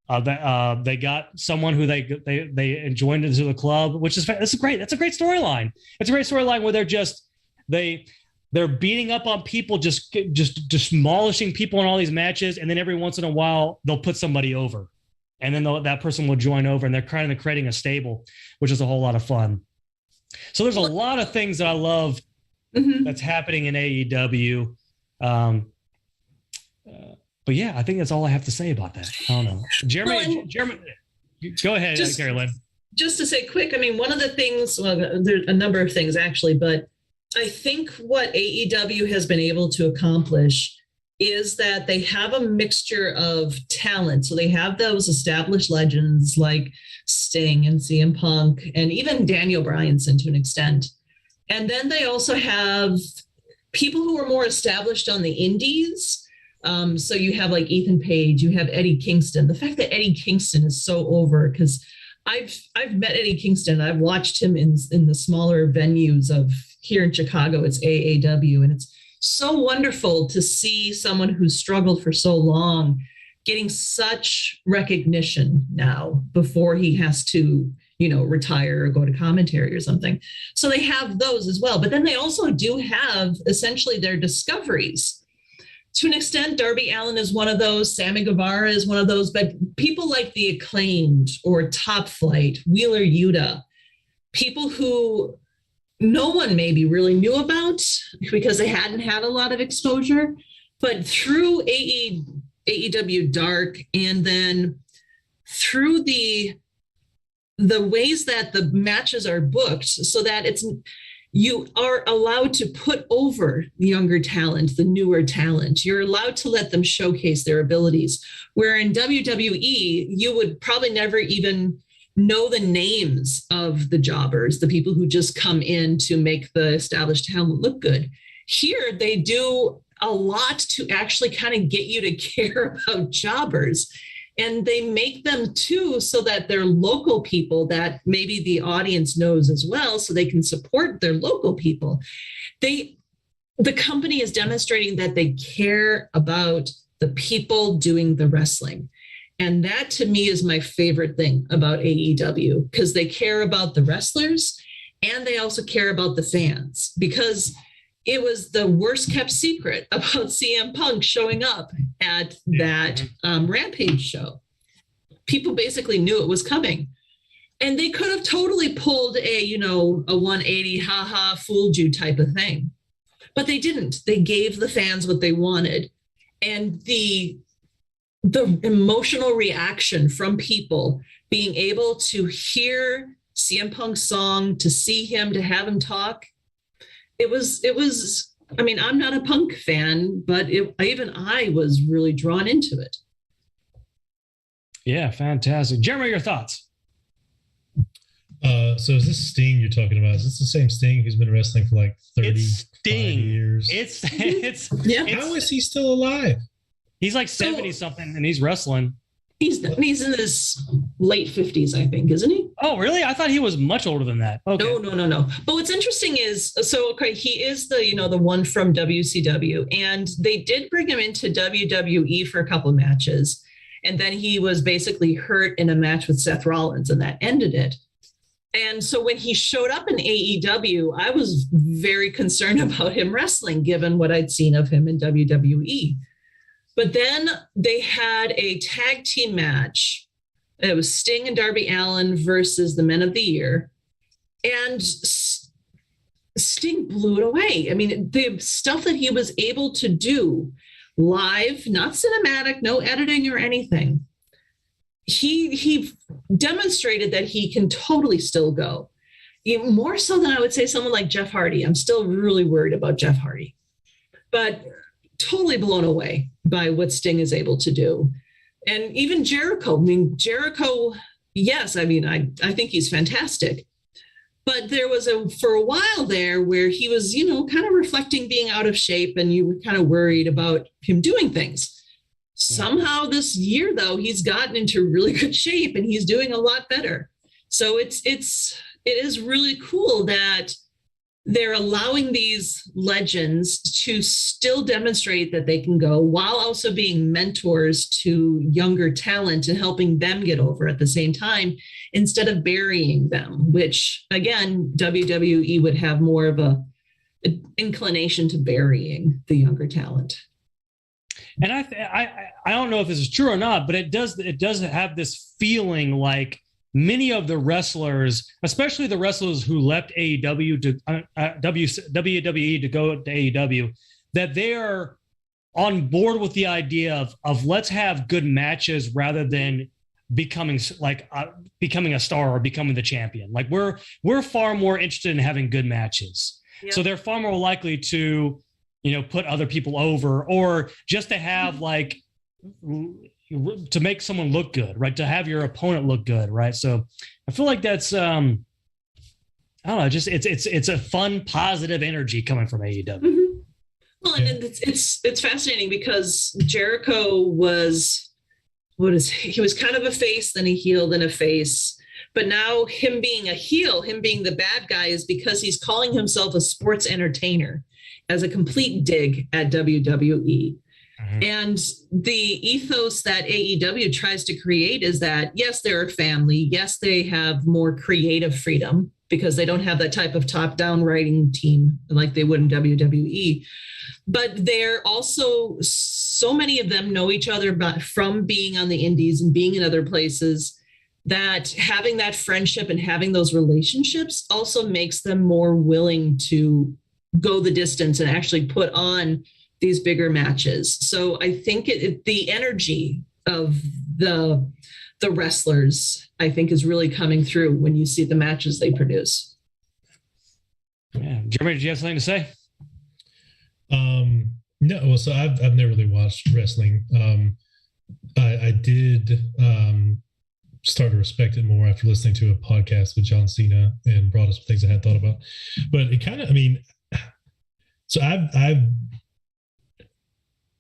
they got someone who they joined into the club, which is that's a great storyline. It's a great storyline where they're beating up on people, just demolishing people in all these matches, and then every once in a while they'll put somebody over, and then that person will join over, and they're kind of creating a stable, which is a whole lot of fun. So there's a lot of things that I love that's happening in AEW. But yeah, I think that's all I have to say about that. I don't know. Jeremy, go ahead, CarrieLynn.
Just to say quick, I mean, one of the things, well, there's a number of things actually, but I think what AEW has been able to accomplish is that they have a mixture of talent. So they have those established legends like Sting and CM Punk and even Daniel Bryanson to an extent. And then they also have people who are more established on the indies. So you have like Ethan Page, you have Eddie Kingston. The fact that Eddie Kingston is so over, because I've met Eddie Kingston. I've watched him in the smaller venues of here in Chicago. It's AAW, and it's so wonderful to see someone who's struggled for so long getting such recognition now before he has to, retire or go to commentary or something. So they have those as well. But then they also do have essentially their discoveries. To an extent, Darby Allin is one of those, Sammy Guevara is one of those, but people like The Acclaimed or Top Flight, Wheeler Yuta, people who no one maybe really knew about because they hadn't had a lot of exposure, but through AEW Dark and then through the ways that the matches are booked so that you are allowed to put over the younger talent, the newer talent. You're allowed to let them showcase their abilities. Where in WWE, you would probably never even know the names of the jobbers, the people who just come in to make the established talent look good. Here, they do a lot to actually kind of get you to care about jobbers. And they make them too so that they're local people that maybe the audience knows as well, so they can support their local people. The company is demonstrating that they care about the people doing the wrestling. And that to me is my favorite thing about AEW, because they care about the wrestlers and they also care about the fans, because it was the worst kept secret about CM Punk showing up at that Rampage show. People basically knew it was coming. And they could have totally pulled a 180, haha, fooled you type of thing. But they didn't. They gave the fans what they wanted. And the emotional reaction from people being able to hear CM Punk's song, to see him, to have him talk, it was, I mean, I'm not a Punk fan, but even I was really drawn into it.
Yeah, fantastic. Jeremy, your thoughts?
So is this Sting you're talking about? Is this the same Sting who's been wrestling for like 30 years?
It's
Yeah.
How is he still alive?
he's like 70 something and he's wrestling.
He's in his late 50s, I think, isn't he?
Oh, really? I thought he was much older than that. Okay.
No. But what's interesting is, he is the one from WCW, and they did bring him into WWE for a couple of matches, and then he was basically hurt in a match with Seth Rollins, and that ended it. And so when he showed up in AEW, I was very concerned about him wrestling, given what I'd seen of him in WWE. But then they had a tag team match. It was Sting and Darby Allin versus the Men of the Year. And Sting blew it away. I mean, the stuff that he was able to do live, not cinematic, no editing or anything. He demonstrated that he can totally still go. Even more so than I would say someone like Jeff Hardy. I'm still really worried about Jeff Hardy. But totally blown away by what Sting is able to do. And even Jericho. I mean, Jericho, yes, I mean, I think he's fantastic. But there was for a while there where he was, kind of reflecting being out of shape, and you were kind of worried about him doing things. Somehow this year, though, he's gotten into really good shape and he's doing a lot better. So it is really cool that they're allowing these legends to still demonstrate that they can go, while also being mentors to younger talent and helping them get over at the same time, instead of burying them, which, again, WWE would have more of an inclination to burying the younger talent.
And I don't know if this is true or not, but it does have this feeling like many of the wrestlers, especially the wrestlers who left AEW to WWE to go to AEW, that they are on board with the idea of let's have good matches rather than becoming a star or becoming the champion. Like we're far more interested in having good matches. Yep. So they're far more likely to, put other people over, or just to have to make someone look good, right? To have your opponent look good, right? So I feel like that's I don't know, just it's a fun, positive energy coming from AEW.
Mm-hmm. Well, and it's fascinating because Jericho was he was kind of a face, then he healed in a face. But now him being a heel, him being the bad guy, is because he's calling himself a sports entertainer, as a complete dig at WWE. Mm-hmm. And the ethos that AEW tries to create is that, yes, they're a family. Yes, they have more creative freedom because they don't have that type of top-down writing team like they would in WWE. But they're also, so many of them know each other from being on the indies and being in other places, that having that friendship and having those relationships also makes them more willing to go the distance and actually put on these bigger matches. So I think the energy of the wrestlers, I think, is really coming through when you see the matches they produce.
Yeah. Jeremy, did you have something to say?
No. Well, so I've never really watched wrestling. I did start to respect it more after listening to a podcast with John Cena and brought up some things I hadn't thought about. But it kind of, so I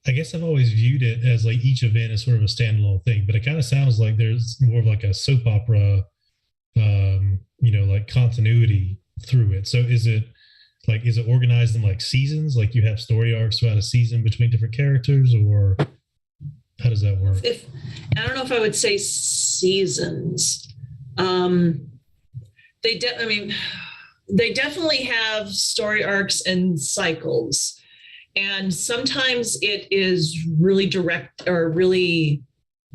guess I've always viewed it as like each event is sort of a standalone thing, but it kind of sounds like there's more of like a soap opera, like continuity through it. So is it organized in like seasons? Like you have story arcs throughout a season between different characters, or how does that work?
I don't know if I would say seasons. They definitely have story arcs and cycles. And sometimes it is really direct or really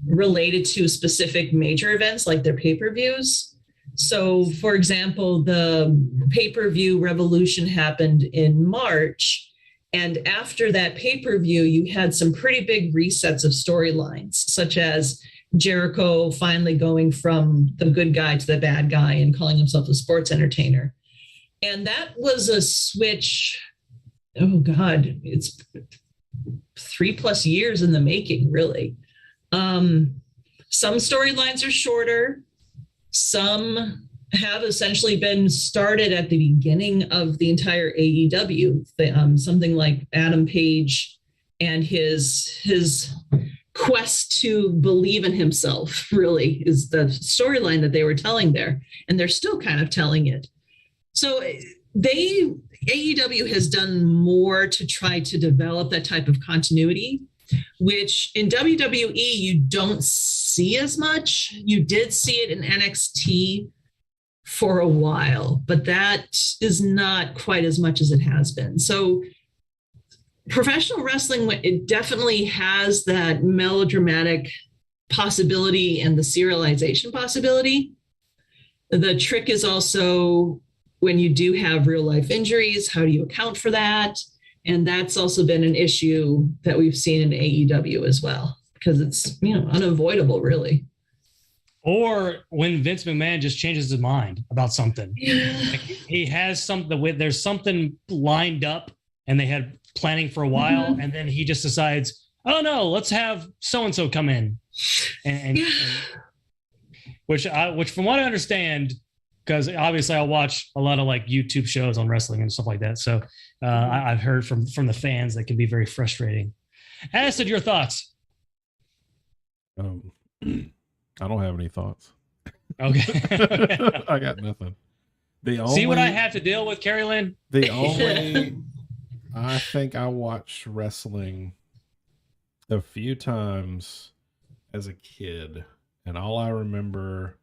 related to specific major events like their pay-per-views. So, for example, the pay-per-view Revolution happened in March. And after that pay-per-view, you had some pretty big resets of storylines, such as Jericho finally going from the good guy to the bad guy and calling himself a sports entertainer. And that was a switch. Oh God, it's 3+ years in the making, really. Some storylines are shorter. Some have essentially been started at the beginning of the entire AEW. Something like Adam Page and his quest to believe in himself really is the storyline that they were telling there, and they're still kind of telling it. So AEW has done more to try to develop that type of continuity, which in WWE you don't see as much. You did see it in NXT for a while, but that is not quite as much as it has been. So professional wrestling, it definitely has that melodramatic possibility and the serialization possibility. The trick is also when you do have real life injuries, how do you account for that? And that's also been an issue that we've seen in AEW as well, because it's, unavoidable really.
Or when Vince McMahon just changes his mind about something.
Yeah.
Like he has something, there's something lined up and they had planning for a while, and then he just decides, oh no, let's have so-and-so come in. And which from what I understand, because obviously I watch a lot of like YouTube shows on wrestling and stuff like that. So I've heard from the fans that can be very frustrating. Acid, your thoughts?
I don't have any thoughts.
Okay.
I got nothing.
See what I have to deal with, CarrieLynn?
The only, I think I watched wrestling a few times as a kid, and all I remember,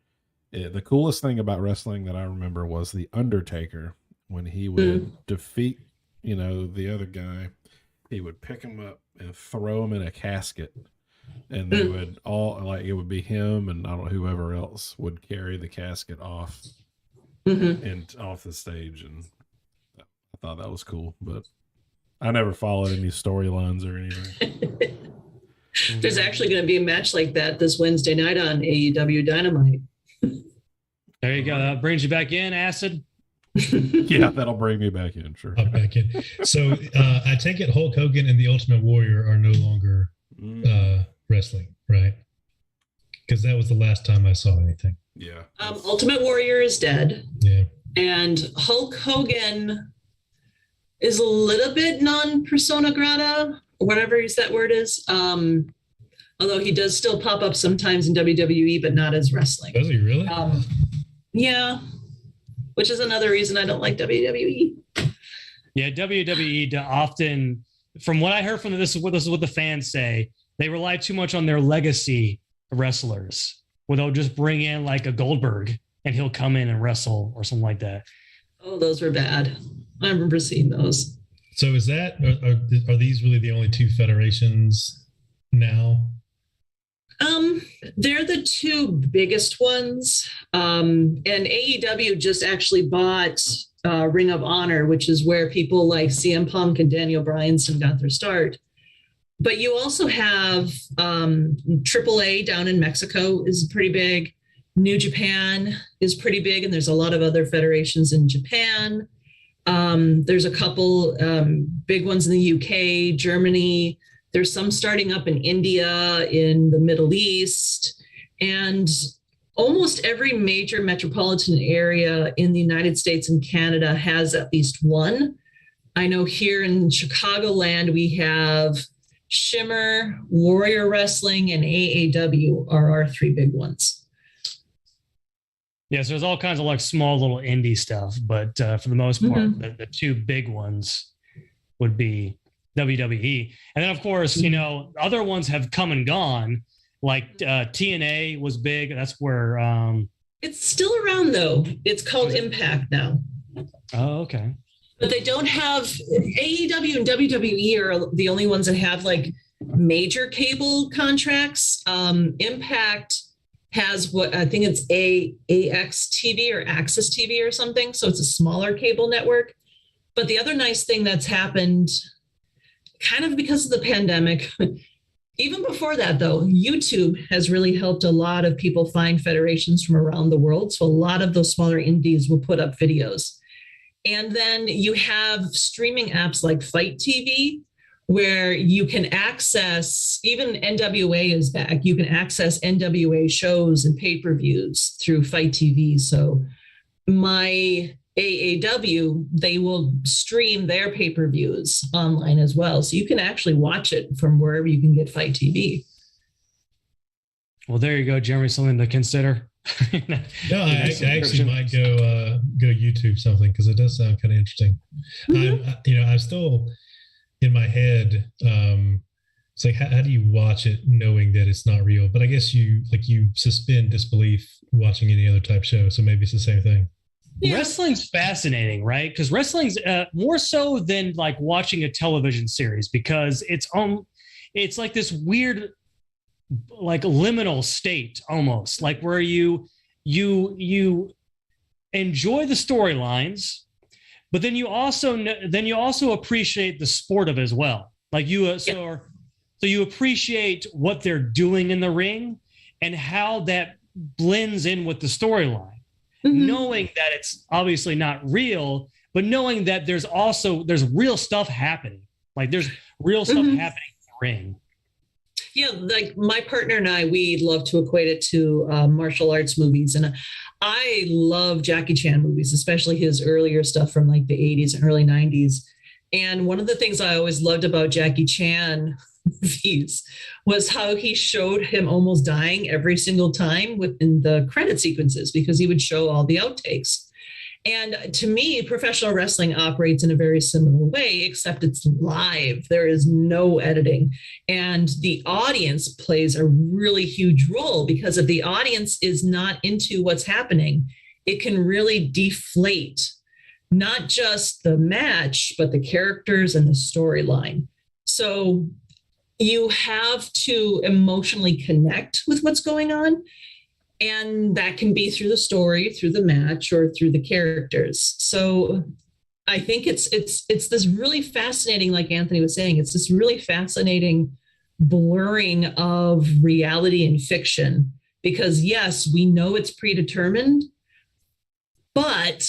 the coolest thing about wrestling that I remember was The Undertaker. When he would defeat, the other guy, he would pick him up and throw him in a casket. And they would all, it would be him and I don't know, whoever else would carry the casket off and off the stage. And I thought that was cool, but I never followed any storylines or anything.
There's actually going to be a match like that this Wednesday night on AEW Dynamite.
There you go. That brings you back in, Acid.
Yeah, that'll bring me back in. Sure.
Hop back in. So I take it Hulk Hogan and the Ultimate Warrior are no longer wrestling, right? Because that was the last time I saw anything.
Yeah.
Ultimate Warrior is dead.
Yeah.
And Hulk Hogan is a little bit non-persona grata, whatever that word is. Although he does still pop up sometimes in WWE, but not as wrestling.
Does he really?
Yeah. Which is another reason I don't like WWE.
Yeah, WWE often, from what I heard from this is what the fans say, they rely too much on their legacy wrestlers, where they'll just bring in like a Goldberg and he'll come in and wrestle or something like that.
Oh, those were bad. I remember seeing those.
So is that, are these really the only two federations now?
They're the two biggest ones. And AEW just actually bought Ring of Honor, which is where people like CM Punk and Daniel Bryanson got their start. But you also have AAA down in Mexico is pretty big. New Japan is pretty big, and there's a lot of other federations in Japan. There's a couple big ones in the UK, Germany. There's some starting up in India, in the Middle East, and almost every major metropolitan area in the United States and Canada has at least one. I know here in Chicagoland, we have Shimmer, Warrior Wrestling, and AAW are our three big ones.
Yes, there's all kinds of like small little indie stuff, but for the most part, the two big ones would be WWE. And then, of course, other ones have come and gone. Like TNA was big. That's where...
It's still around, though. It's called Impact now.
Oh, okay.
But they don't have... AEW and WWE are the only ones that have, like, major cable contracts. Impact has what I think it's AX TV or Access TV or something. So it's a smaller cable network. But the other nice thing that's happened, kind of because of the pandemic... Even before that, though, YouTube has really helped a lot of people find federations from around the world. So a lot of those smaller indies will put up videos. And then you have streaming apps like Fight TV, where you can access even NWA is back. You can access NWA shows and pay-per-views through Fight TV. So my AEW, they will stream their pay-per-views online as well. So you can actually watch it from wherever you can get Fight TV.
Well, there you go, Jeremy, something to consider.
No, I actually might go YouTube something, because it does sound kind of interesting. I'm still in my head. It's like, how do you watch it knowing that it's not real? But I guess you suspend disbelief watching any other type show. So maybe it's the same thing.
Yeah. Wrestling's fascinating, right? Because wrestling's more so than like watching a television series, because it's like this weird, like liminal state almost, like where you enjoy the storylines, but then you also appreciate the sport of it as well. Like so you appreciate what they're doing in the ring and how that blends in with the storyline. Mm-hmm. Knowing that it's obviously not real, but knowing that there's real stuff happening. Like there's real stuff happening in the ring.
Yeah, like my partner and I, we love to equate it to martial arts movies. And I love Jackie Chan movies, especially his earlier stuff from like the 80s and early 90s. And one of the things I always loved about Jackie Chan movies was how he showed him almost dying every single time within the credit sequences, because he would show all the outtakes. And to me, professional wrestling operates in a very similar way, except it's live. There is no editing. And the audience plays a really huge role, because if the audience is not into what's happening, it can really deflate not just the match, but the characters and the storyline. So you have to emotionally connect with what's going on. And that can be through the story, through the match, or through the characters. So I think it's this really fascinating, like Anthony was saying, it's this really fascinating blurring of reality and fiction. Because yes, we know it's predetermined, but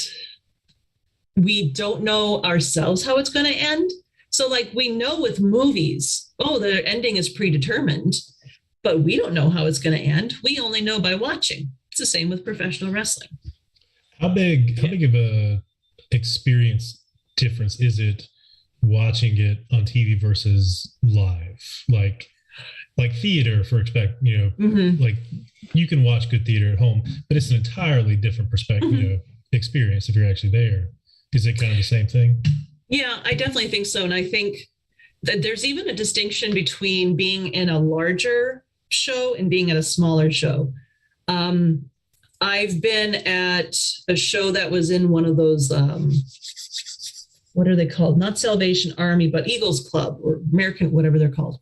we don't know ourselves how it's going to end. So like we know with movies, the ending is predetermined, but we don't know how it's going to end. We only know by watching. It's the same with professional wrestling.
How big of a experience difference is it watching it on TV versus live? Like theater, like you can watch good theater at home, but it's an entirely different perspective, experience if you're actually there. Is it kind of the same thing?
Yeah, I definitely think so. And I think that there's even a distinction between being in a larger show and being at a smaller show. I've been at a show that was in one of those, what are they called? Not Salvation Army, but Eagles Club or American, whatever they're called.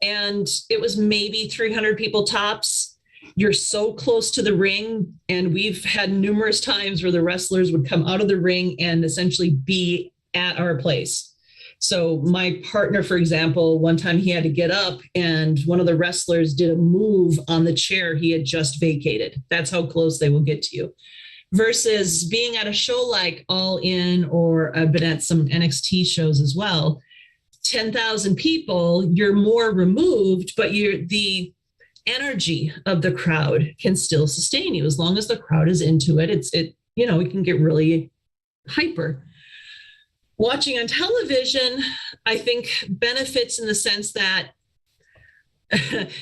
And it was maybe 300 people tops. You're so close to the ring. And we've had numerous times where the wrestlers would come out of the ring and essentially be at our place. So my partner, for example, one time he had to get up and one of the wrestlers did a move on the chair he had just vacated. That's how close they will get to you. Versus being at a show like All In, or I've been at some NXT shows as well, 10,000 people, you're more removed, but the energy of the crowd can still sustain you. As long as the crowd is into it, it can get really hyper. Watching on television, I think, benefits in the sense that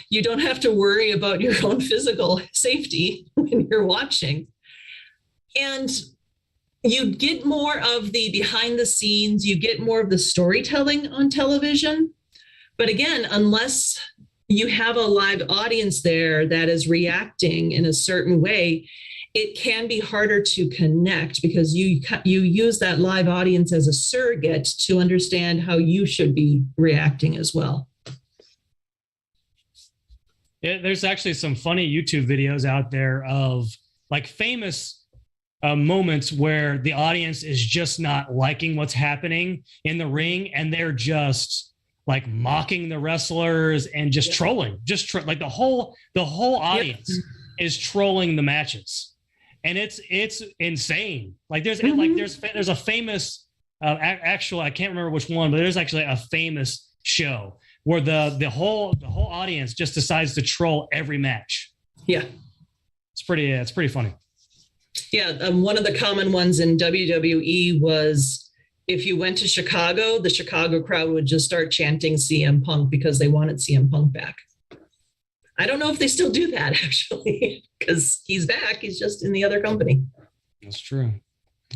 you don't have to worry about your own physical safety when you're watching. And you get more of the behind the scenes, you get more of the storytelling on television. But again, unless you have a live audience there that is reacting in a certain way, it can be harder to connect, because you use that live audience as a surrogate to understand how you should be reacting as well.
Yeah, there's actually some funny YouTube videos out there of like famous moments where the audience is just not liking what's happening in the ring, and they're just like mocking the wrestlers and just trolling, like the whole audience is trolling the matches. And it's insane. Like there's a famous actual, I can't remember which one, but there's actually a famous show where the whole audience just decides to troll every match.
Yeah.
It's pretty funny.
Yeah. One of the common ones in WWE was if you went to Chicago, the Chicago crowd would just start chanting CM Punk because they wanted CM Punk back. I don't know if they still do that, actually, because he's back. He's just in the other company.
That's true.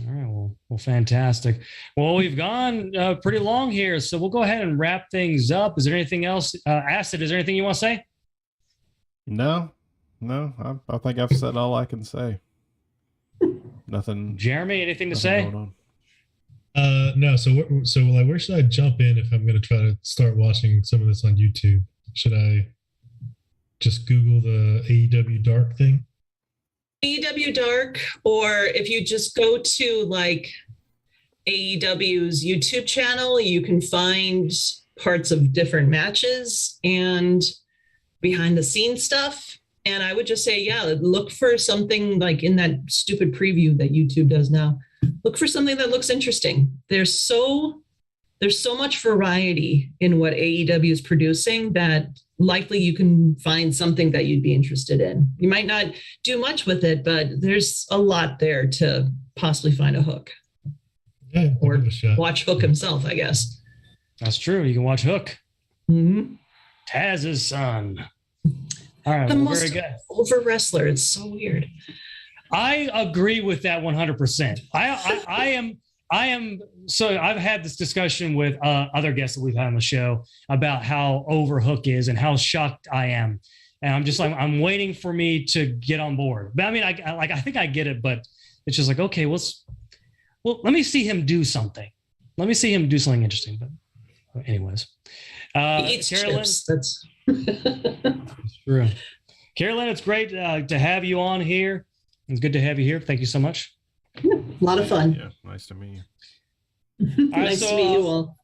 All right. Well, fantastic. Well, we've gone pretty long here, so we'll go ahead and wrap things up. Is there anything else? Acid, is there anything you want to say?
No. I think I've said all I can say. Nothing.
Jeremy, anything to say?
Going on.
No. So like, where should I jump in if I'm going to try to start watching some of this on YouTube? Should I just Google the AEW Dark thing?
AEW Dark, or if you just go to like AEW's YouTube channel, you can find parts of different matches and behind the scenes stuff. And I would just say, yeah, look for something like in that stupid preview that YouTube does now. Look for something that looks interesting. There's so much variety in what AEW is producing that likely you can find something that you'd be interested in. You might not do much with it, but there's a lot there to possibly find a hook.
Yeah,
or watch Hook himself, I guess.
That's true. You can watch Hook.
Mm-hmm.
Taz's son. All right,
The
well,
most
very good.
over wrestler. It's so weird.
I agree with that 100%. I am. So I've had this discussion with other guests that we've had on the show about how over Hook is and how shocked I am. And I'm just like, I'm waiting for me to get on board. But I mean, I think I get it, but it's just like, okay, well, let me see him do something. Let me see him do something interesting. But anyways,
He eats chips. That's
true. CarrieLynn, it's great to have you on here. It's good to have you here. Thank you so much.
a lot of fun.
Yeah, nice to meet you.
Nice to meet you all.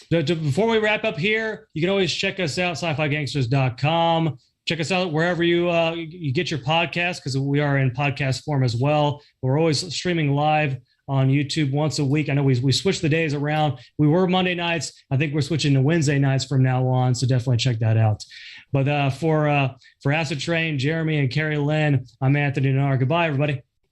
Before we wrap up here, you can always check us out, SciFiGangsters.com. Check us out wherever you get your podcast, because we are in podcast form as well. We're always streaming live on YouTube once a week. I know we switched the days around. We were Monday nights. I think we're switching to Wednesday nights from now on, so definitely check that out. But for Acid Train, Jeremy, and CarrieLynn, I'm Anthony Nanar. Goodbye, everybody.